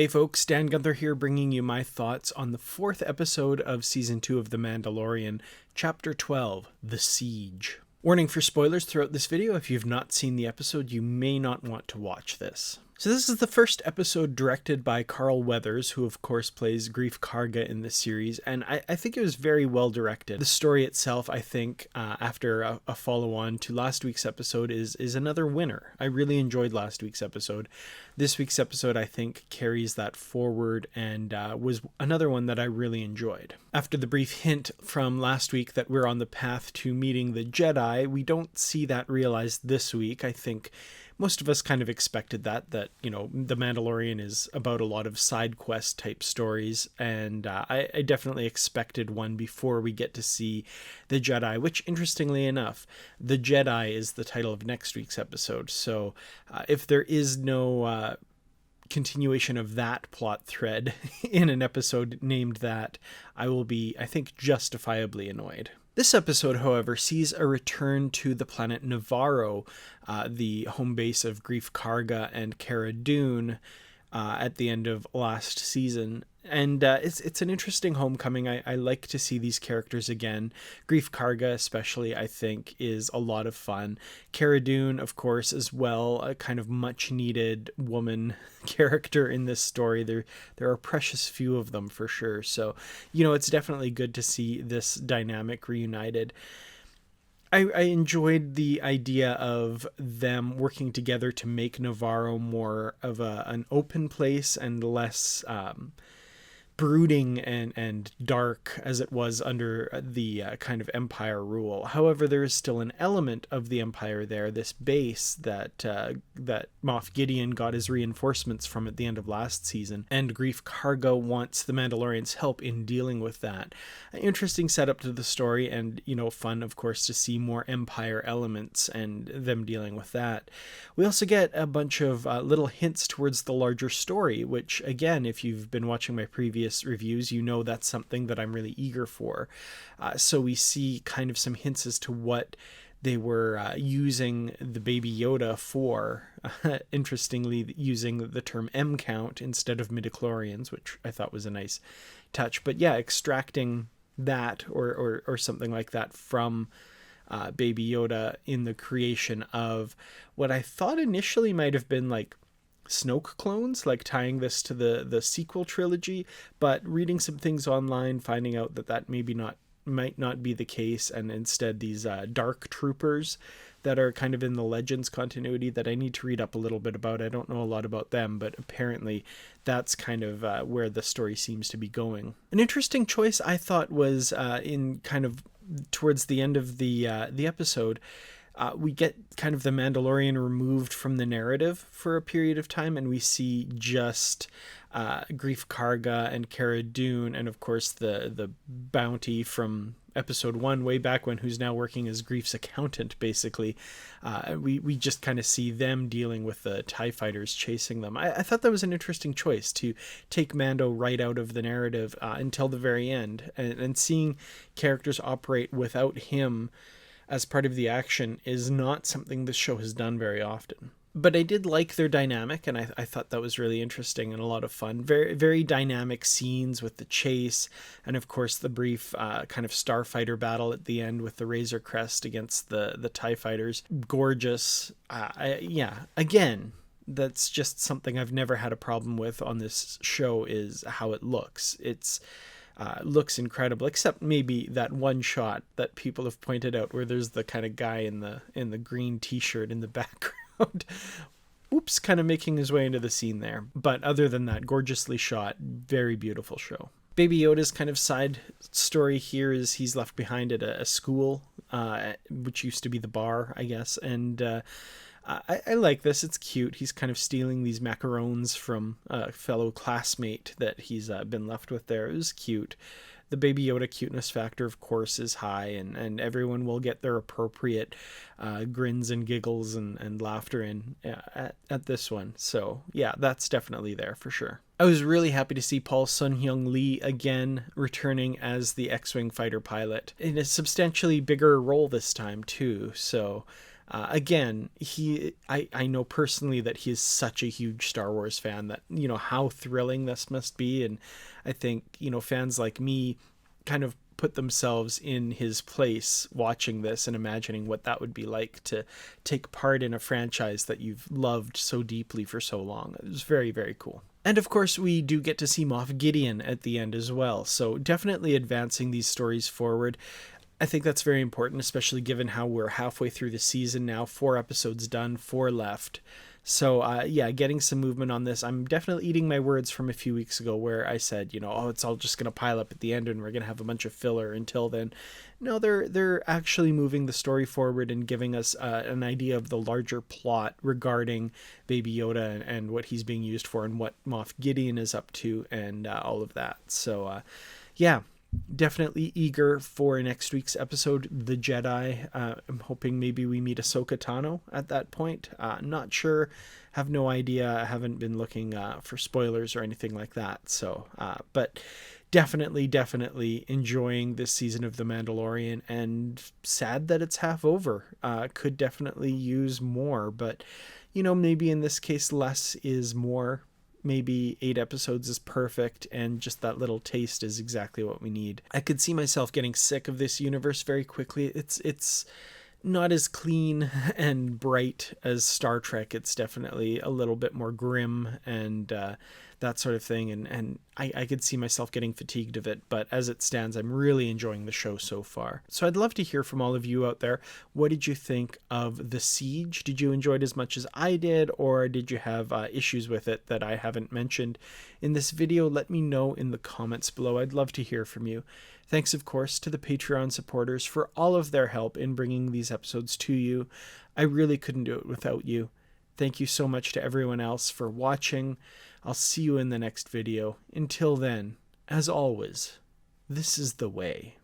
Hey folks, Dan Gunther here bringing you my thoughts on the 4th episode of Season 2 of The Mandalorian, Chapter 12, The Siege. Warning for spoilers throughout this video. If you've not seen the episode, you may not want to watch this. So this is the first episode directed by Carl Weathers, who of course plays Greef Karga in the series, and I think it was very well directed. The story itself, I think, after a follow-on to last week's episode, is another winner. I really enjoyed last week's episode. This week's episode, I think, carries that forward and was another one that I really enjoyed. After the brief hint from last week that we're on the path to meeting the Jedi, we don't see that realized this week. I think most of us kind of expected that, you know, The Mandalorian is about a lot of side quest type stories, and I definitely expected one before we get to see the Jedi, which, interestingly enough, The Jedi is the title of next week's episode. So if there is no continuation of that plot thread in an episode named that, I will be, I think, justifiably annoyed. This episode, however, sees a return to the planet Navarro, the home base of Greef Karga and Cara Dune, at the end of last season. And it's an interesting homecoming. I like to see these characters again. Greef Karga especially, I think, is a lot of fun. Cara Dune, of course, as well, a kind of much-needed woman character in this story. There are precious few of them for sure. So, you know, it's definitely good to see this dynamic reunited. I enjoyed the idea of them working together to make Navarro more of an open place and less brooding and dark as it was under the kind of Empire rule. However, there is still an element of the Empire there, this base that Moff Gideon got his reinforcements from at the end of last season, and Greef Karga wants the Mandalorians' help in dealing with that. An interesting setup to the story, and, you know, fun, of course, to see more Empire elements and them dealing with that. We also get a bunch of little hints towards the larger story, which, again, if you've been watching my previous reviews, you know that's something that I'm really eager for. So we see kind of some hints as to what they were using the Baby Yoda for, interestingly using the term M count instead of midichlorians, which I thought was a nice touch. But yeah, extracting that or something like that from Baby Yoda in the creation of what I thought initially might have been like Snoke clones, like tying this to the sequel trilogy, but reading some things online, finding out that might not be the case, and instead these dark troopers that are kind of in the Legends continuity that I need to read up a little bit about. I don't know a lot about them, but apparently that's kind of where the story seems to be going. An interesting choice I thought was in kind of towards the end of the episode. We get kind of the Mandalorian removed from the narrative for a period of time, and we see just Greef Karga and Cara Dune, and of course the bounty from episode 1 way back when, who's now working as Greef's accountant, basically. We just kind of see them dealing with the TIE fighters chasing them. I thought that was an interesting choice to take Mando right out of the narrative until the very end, and seeing characters operate without him as part of the action is not something this show has done very often. But I did like their dynamic, and I thought that was really interesting and a lot of fun. Very, very dynamic scenes with the chase, and of course the brief kind of starfighter battle at the end with the Razor Crest against the TIE fighters. Gorgeous. Yeah, again, that's just something I've never had a problem with on this show, is how it looks. Looks incredible, except maybe that one shot that people have pointed out where there's the kind of guy in the green t-shirt in the background. Oops, kind of making his way into the scene there. But other than that, gorgeously shot, very beautiful show. Baby Yoda's kind of side story here is he's left behind at a school, which used to be the bar, I guess, and I like this. It's cute. He's kind of stealing these macarons from a fellow classmate that he's been left with there. It was cute. The Baby Yoda cuteness factor, of course, is high, and everyone will get their appropriate grins and giggles and laughter in at this one. So yeah, that's definitely there for sure. I was really happy to see Paul Sun-Hyung Lee again returning as the X-Wing fighter pilot in a substantially bigger role this time too. So Again, I know personally that he is such a huge Star Wars fan that, how thrilling this must be. And I think, fans like me kind of put themselves in his place watching this and imagining what that would be like to take part in a franchise that you've loved so deeply for so long. It was very, very cool. And of course, we do get to see Moff Gideon at the end as well. So definitely advancing these stories forward. I think that's very important, especially given how we're halfway through the season now, 4 episodes done, 4 left. So yeah, getting some movement on this. I'm definitely eating my words from a few weeks ago where I said, it's all just going to pile up at the end and we're going to have a bunch of filler until then. No, they're actually moving the story forward and giving us an idea of the larger plot regarding Baby Yoda and what he's being used for and what Moff Gideon is up to and all of that. So yeah. Definitely eager for next week's episode, The Jedi. I'm hoping maybe we meet Ahsoka Tano at that point. Not sure. Have no idea. I haven't been looking for spoilers or anything like that. So, but definitely enjoying this season of The Mandalorian, and sad that it's half over. Could definitely use more, but maybe in this case, less is more. Maybe 8 episodes is perfect, and just that little taste is exactly what we need. I could see myself getting sick of this universe very quickly. It's not as clean and bright as Star Trek. It's definitely a little bit more grim and that sort of thing. And I could see myself getting fatigued of it. But as it stands, I'm really enjoying the show so far. So I'd love to hear from all of you out there. What did you think of The Siege? Did you enjoy it as much as I did? Or did you have issues with it that I haven't mentioned in this video? Let me know in the comments below. I'd love to hear from you. Thanks, of course, to the Patreon supporters for all of their help in bringing these episodes to you. I really couldn't do it without you. Thank you so much to everyone else for watching. I'll see you in the next video. Until then, as always, this is the way.